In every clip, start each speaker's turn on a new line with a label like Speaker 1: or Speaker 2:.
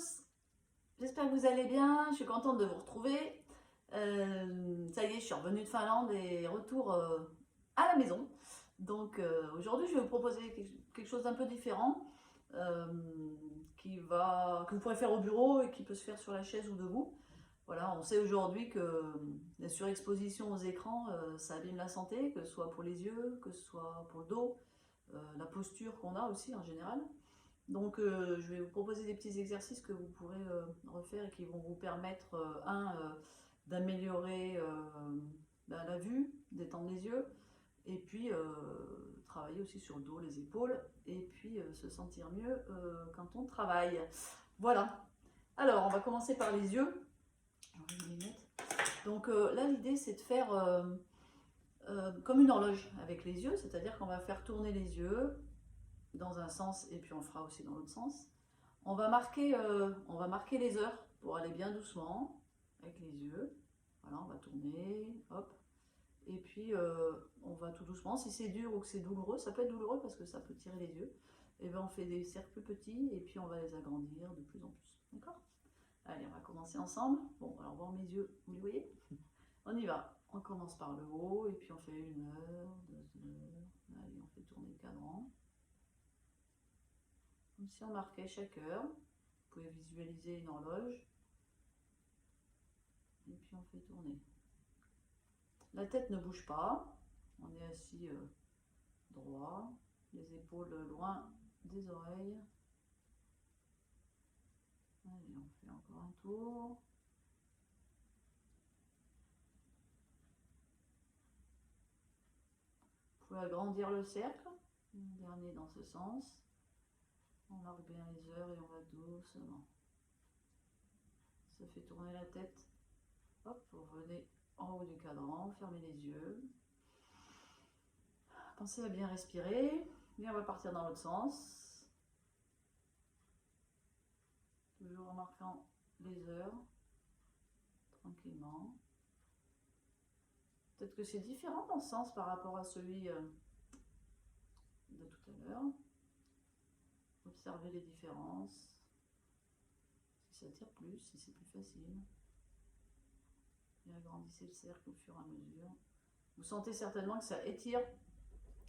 Speaker 1: tous, j'espère que vous allez bien, je suis contente de vous retrouver. Ça y est, je suis revenue de Finlande et retour à la maison. Donc aujourd'hui, je vais vous proposer quelque chose d'un peu différent euh, que vous pourrez faire au bureau et qui peut se faire sur la chaise ou debout. Voilà, on sait aujourd'hui que la surexposition aux écrans, ça abîme la santé, que ce soit pour les yeux, que ce soit pour le dos, la posture qu'on a aussi en général. Donc je vais vous proposer des petits exercices que vous pourrez refaire et qui vont vous permettre, d'améliorer la vue, d'étendre les yeux, et puis travailler aussi sur le dos, les épaules, et puis se sentir mieux quand on travaille. Voilà. Alors, on va commencer par les yeux. Donc là, l'idée, c'est de faire comme une horloge avec les yeux, c'est-à-dire qu'on va faire tourner les yeux dans un sens et puis on le fera aussi dans l'autre sens. On va marquer les heures pour aller bien doucement avec les yeux. Voilà, on va tourner, hop. Et puis on va tout doucement. Si c'est dur ou que c'est douloureux, ça peut être douloureux parce que ça peut tirer les yeux. Et bien on fait des cercles plus petits et puis on va les agrandir de plus en plus. D'accord? Allez, on va commencer ensemble. Bon, alors voir mes yeux, vous les voyez? On y va. On commence par le haut et puis on fait 1 heure, 2 heures. Allez, on fait tourner le cadran. Comme si on marquait chaque heure. Vous pouvez visualiser une horloge. Et puis on fait tourner. La tête ne bouge pas. On est assis droit. Les épaules loin des oreilles. Allez, on fait encore un tour. Vous pouvez agrandir le cercle. Un dernier dans ce sens. On marque bien les heures et on va doucement. Ça fait tourner la tête. Hop, vous revenez en haut du cadran, fermez les yeux. Pensez à bien respirer. Et on va partir dans l'autre sens. Toujours en marquant les heures. Tranquillement. Peut-être que c'est différent dans ce sens par rapport à celui de tout à l'heure. Observez les différences. Si ça tire plus, si c'est plus facile. Et agrandissez le cercle au fur et à mesure. Vous sentez certainement que ça étire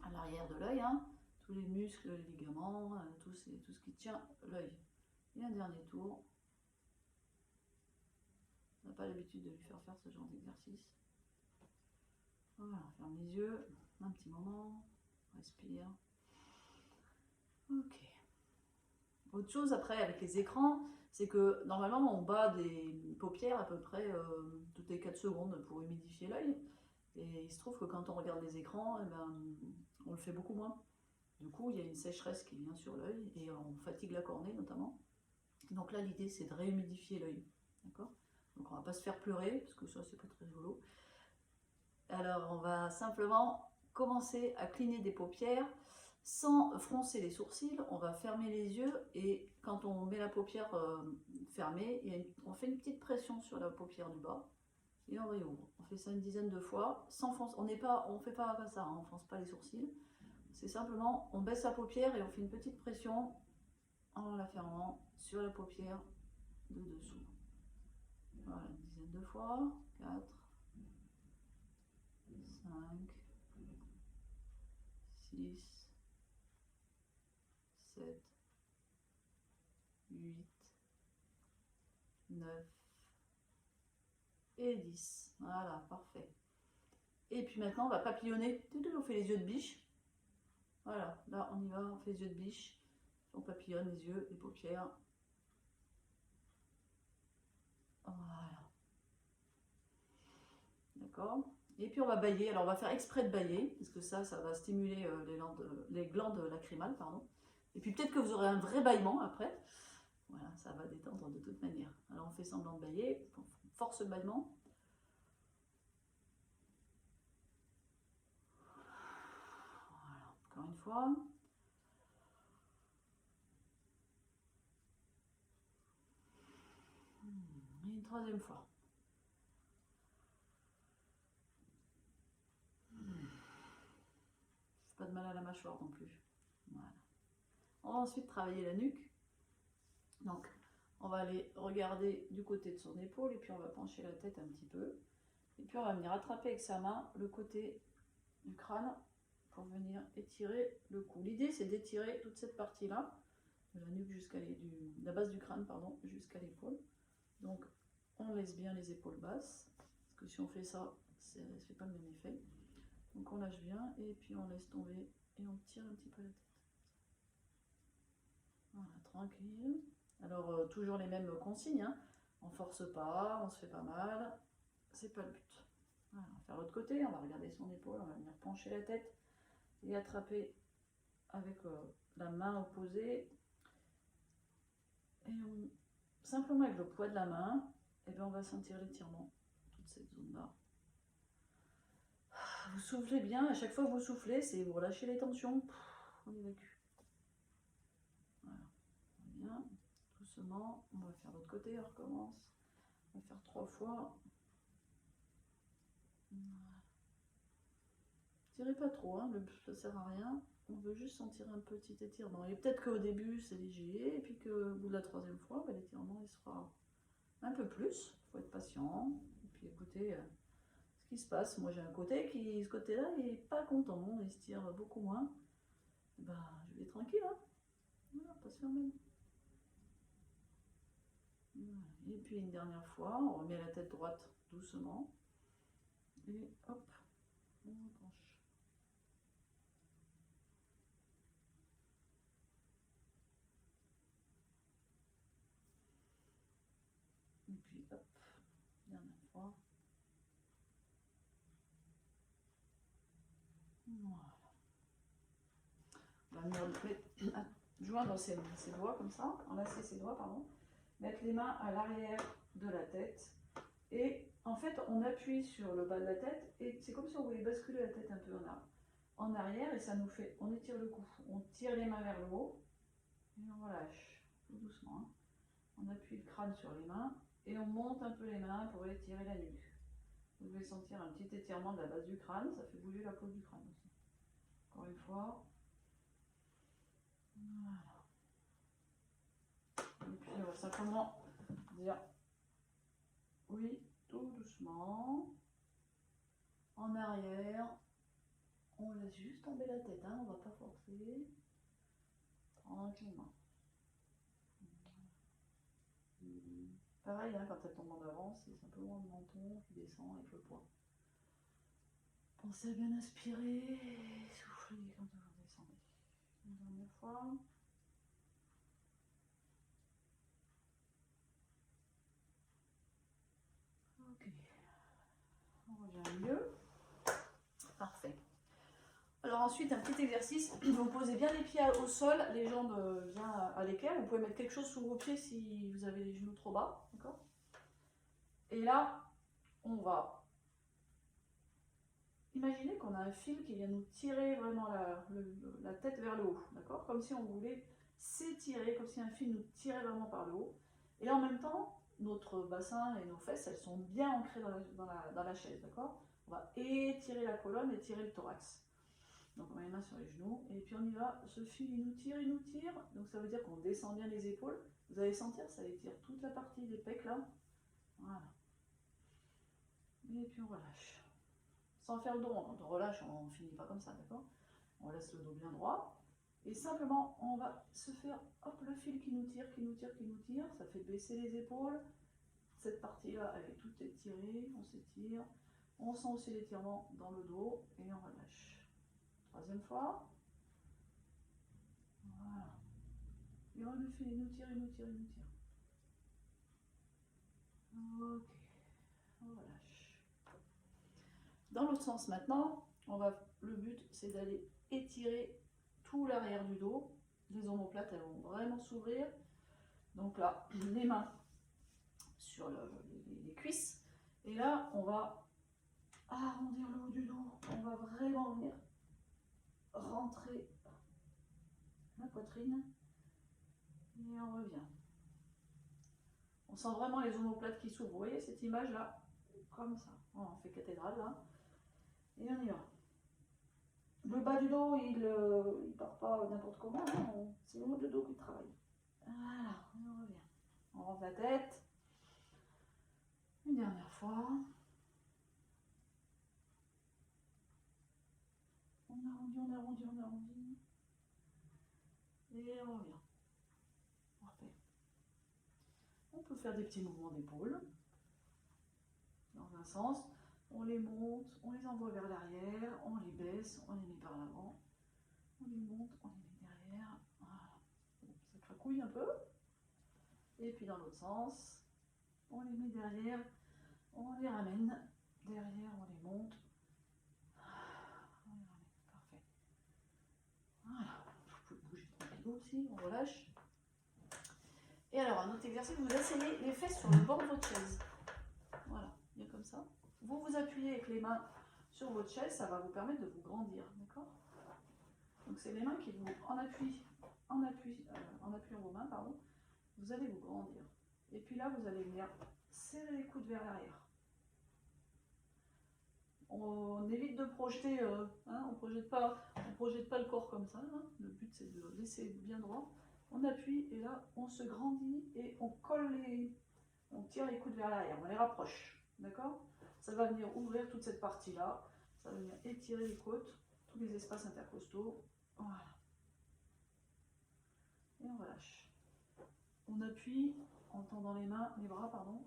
Speaker 1: à l'arrière de l'œil, hein, tous les muscles, les ligaments, tout ce qui tient l'œil. Et un dernier tour. On n'a pas l'habitude de lui faire ce genre d'exercice. Voilà, ferme les yeux, un petit moment, respire. Ok. Autre chose après avec les écrans, c'est que normalement on bat des paupières à peu près toutes les 4 secondes pour humidifier l'œil. Et il se trouve que quand on regarde les écrans, eh ben, on le fait beaucoup moins. Du coup, il y a une sécheresse qui vient sur l'œil et on fatigue la cornée notamment. Donc là, l'idée c'est de réhumidifier l'œil. D'accord? Donc on va pas se faire pleurer parce que ça c'est pas très rigolo. Alors on va simplement commencer à cligner des paupières sans froncer les sourcils. On va fermer les yeux et quand on met la paupière fermée, on fait une petite pression sur la paupière du bas et on réouvre. On fait ça une dizaine de fois sans foncer. On fait pas comme ça, hein, on fonce pas les sourcils. C'est simplement, on baisse la paupière et on fait une petite pression en la fermant sur la paupière de dessous. Voilà, une dizaine de fois. 4, 5, 6, 7, 8, 9 et 10. Voilà, parfait. Et puis maintenant, on va papillonner. On fait les yeux de biche. Voilà, là, on y va, on fait les yeux de biche. On papillonne les yeux, les paupières. Voilà. D'accord? Et puis on va bailler. Alors on va faire exprès de bailler, parce que ça va stimuler les glandes lacrymales, pardon. Et puis peut-être que vous aurez un vrai bâillement après. Voilà, ça va détendre de toute manière. Alors on fait semblant de bailler, on force le bâillement. Voilà, encore une fois. Et une troisième fois. Pas de mal à la mâchoire non plus. Voilà. On va ensuite travailler la nuque. Donc, On va aller regarder du côté de son épaule et puis on va pencher la tête un petit peu. Et puis on va venir attraper avec sa main le côté du crâne pour venir étirer le cou. L'idée c'est d'étirer toute cette partie-là, de la nuque jusqu'à la base du crâne, pardon, jusqu'à l'épaule. Donc on laisse bien les épaules basses, parce que si on fait ça, ça ne fait pas le même effet. Donc on lâche bien et puis on laisse tomber et on tire un petit peu la tête. Voilà, tranquille. Alors toujours les mêmes consignes, hein. On force pas, on se fait pas mal, c'est pas le but. Voilà, on va faire l'autre côté, on va regarder son épaule, on va venir pencher la tête et attraper avec la main opposée. Et simplement avec le poids de la main, et bien on va sentir l'étirement, toute cette zone-là. Vous soufflez bien, à chaque fois que vous soufflez, c'est vous relâchez les tensions, on évacue. Voilà, bien, doucement, on va faire l'autre côté, on recommence. On va faire 3 fois. Voilà. Tirez pas trop, hein, ça sert à rien. On veut juste sentir un petit étirement. Et peut-être qu'au début c'est léger, et puis qu'au bout de la 3e fois, ben, l'étirement il sera un peu plus. Il faut être patient. Et puis écoutez ce qui se passe. Moi j'ai un côté qui, ce côté-là, il n'est pas content. Il se tire beaucoup moins. Et ben, je vais tranquille, hein. Voilà, pas se faire mal. Voilà. Et puis une dernière fois, on remet la tête droite doucement. Et hop, on penche. Et puis hop, dernière fois. Voilà. On va venir joindre ses doigts comme ça, enlacer ses doigts, pardon. Mettre les mains à l'arrière de la tête. Et en fait, on appuie sur le bas de la tête et c'est comme si on voulait basculer la tête un peu en arrière et ça nous fait, on étire le cou. On tire les mains vers le haut et on relâche tout doucement. Hein. On appuie le crâne sur les mains et on monte un peu les mains pour étirer la nuque. Vous devez sentir un petit étirement de la base du crâne, ça fait bouger la peau du crâne aussi. Encore une fois. Voilà. Et puis on va simplement dire oui, tout doucement. En arrière. On laisse juste tomber la tête, hein, on va pas forcer. Tranquillement. Pareil, hein, quand elle tombe en avant, c'est simplement le menton qui descend avec le poids. Pensez à bien inspirer et souffler quand vous descendez. Une dernière fois. Ok. On revient mieux. Parfait. Alors ensuite, un petit exercice. Vous posez bien les pieds au sol, les jambes bien à l'équerre. Vous pouvez mettre quelque chose sous vos pieds si vous avez les genoux trop bas. D'accord ? Et là, on va imaginer qu'on a un fil qui vient nous tirer vraiment la tête vers le haut, d'accord? Comme si on voulait s'étirer, comme si un fil nous tirait vraiment par le haut. Et en même temps, notre bassin et nos fesses, elles sont bien ancrées dans la chaise, d'accord? On va étirer la colonne, étirer le thorax. Donc on met les mains sur les genoux, et puis on y va. Ce fil, il nous tire, il nous tire. Donc ça veut dire qu'on descend bien les épaules. Vous allez sentir, ça étire toute la partie des pecs là. Voilà. Et puis on relâche. Sans faire le dos, quand on relâche, on ne finit pas comme ça, d'accord? On laisse le dos bien droit. Et simplement, on va se faire, hop, le fil qui nous tire, qui nous tire, qui nous tire. Ça fait baisser les épaules. Cette partie-là, elle est toute étirée. On s'étire. On sent aussi l'étirement dans le dos et on relâche. 3e fois. Voilà. Et on le fil, il nous tire, il nous tire, il nous tire. Ok. On relâche. Dans l'autre sens maintenant, le but c'est d'aller étirer tout l'arrière du dos. Les omoplates, elles vont vraiment s'ouvrir. Donc là, les mains sur les cuisses. Et là, on va arrondir le haut du dos. On va vraiment venir rentrer la poitrine. Et on revient. On sent vraiment les omoplates qui s'ouvrent. Vous voyez cette image là? Comme ça. On fait cathédrale là. Et on y va. Le bas du dos, il part pas n'importe comment. Hein. C'est le haut du dos qui travaille. Voilà, on revient. On la tête. Une dernière fois. On arrondit, on arrondit, on arrondit. Et on revient. Parfait. On peut faire des petits mouvements d'épaule. Dans un sens. On les monte, on les envoie vers l'arrière, on les baisse, on les met par l'avant. On les monte, on les met derrière. Voilà. Bon, ça cracouille un peu. Et puis dans l'autre sens, on les met derrière, on les ramène. Derrière, on les monte. On les ramène. Parfait. Voilà. Vous pouvez bouger tranquillement aussi, on relâche. Et alors, un autre exercice, vous asseyez les fesses sur le bord de votre chaise. Voilà, bien comme ça. Vous vous appuyez avec les mains sur votre chaise, ça va vous permettre de vous grandir, d'accord? Donc c'est les mains qui vous, en appuyant vos mains, pardon, vous allez vous grandir. Et puis là, vous allez venir serrer les coudes vers l'arrière. On évite de projeter, on projette pas le corps comme ça. Hein. Le but c'est de laisser bien droit. On appuie et là, on se grandit et on tire les coudes vers l'arrière, on les rapproche, d'accord? Ça va venir ouvrir toute cette partie-là, ça va venir étirer les côtes, tous les espaces intercostaux, voilà. Et on relâche. On appuie en tendant les bras, pardon,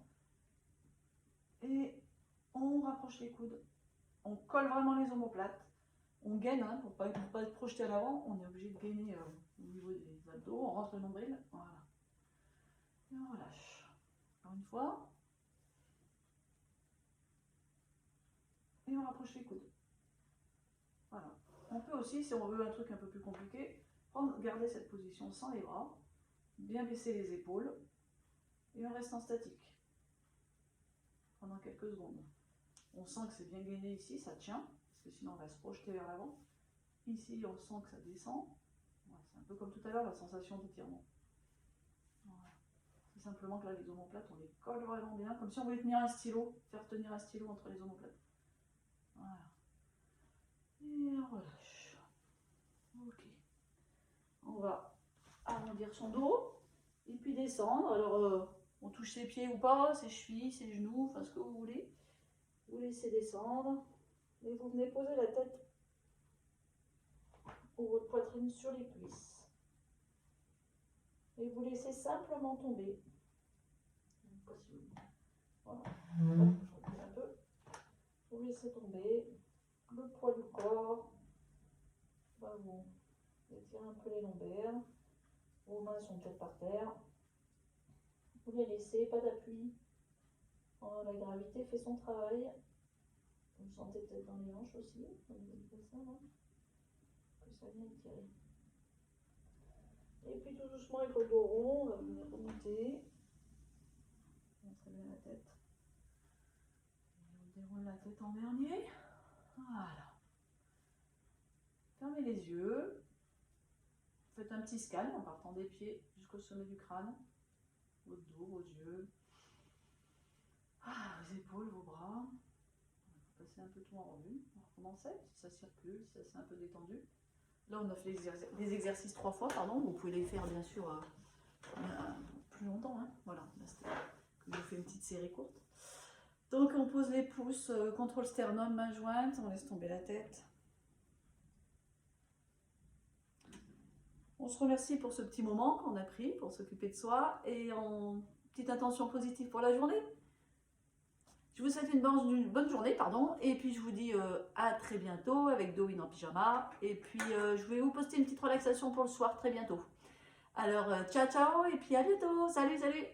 Speaker 1: et on rapproche les coudes. On colle vraiment les omoplates, on gaine, hein, pour pas être projeté à l'avant, on est obligé de gainer au niveau des abdos, on rentre le nombril, voilà. Et on relâche. Encore une fois. Et on rapproche les coudes. Voilà. On peut aussi, si on veut un truc un peu plus compliqué, garder cette position sans les bras, bien baisser les épaules, et on reste en statique pendant quelques secondes. On sent que c'est bien gainé ici, ça tient, parce que sinon on va se projeter vers l'avant. Ici, on sent que ça descend. Voilà, c'est un peu comme tout à l'heure, la sensation d'étirement. Voilà. C'est simplement que là, les omoplates, on les colle vraiment bien, comme si on voulait tenir un stylo, faire tenir un stylo entre les omoplates. Voilà. Et on relâche. Ok. On va arrondir son dos, et puis descendre. Alors, on touche ses pieds ou pas, ses chevilles, ses genoux, enfin ce que vous voulez. Vous laissez descendre et vous venez poser la tête ou votre poitrine sur les cuisses. Et vous laissez simplement tomber. Voilà. Je recule un peu. Vous laissez tomber le poids du corps. Bah, vous étirez un peu les lombaires. Vos mains sont peut-être par terre. Vous les laissez, pas d'appui. La gravité fait son travail. Vous le sentez peut-être dans les hanches aussi, comme ça, là, que ça vient étirer. Et puis tout doucement avec le dos rond, on va venir remonter. On très bien la tête. Et on déroule la tête en dernier. Voilà. Fermez les yeux. Faites un petit scan en partant des pieds jusqu'au sommet du crâne. Votre dos, vos yeux. Vos épaules, vos bras. Passer un peu tout en revue. On recommençait, si ça circule, si ça s'est un peu détendu. Là, on a fait les exercices 3 fois, pardon. Vous pouvez les faire bien sûr plus longtemps. Hein. Voilà, je vous fais une petite série courte. Donc, on pose les pouces contre le sternum, main jointe, on laisse tomber la tête. On se remercie pour ce petit moment qu'on a pris pour s'occuper de soi et en petite intention positive pour la journée. Je vous souhaite une bonne journée, pardon, et puis je vous dis à très bientôt avec Dowin en pyjama. Et puis je vais vous poster une petite relaxation pour le soir très bientôt. Alors ciao ciao et puis à bientôt. Salut salut.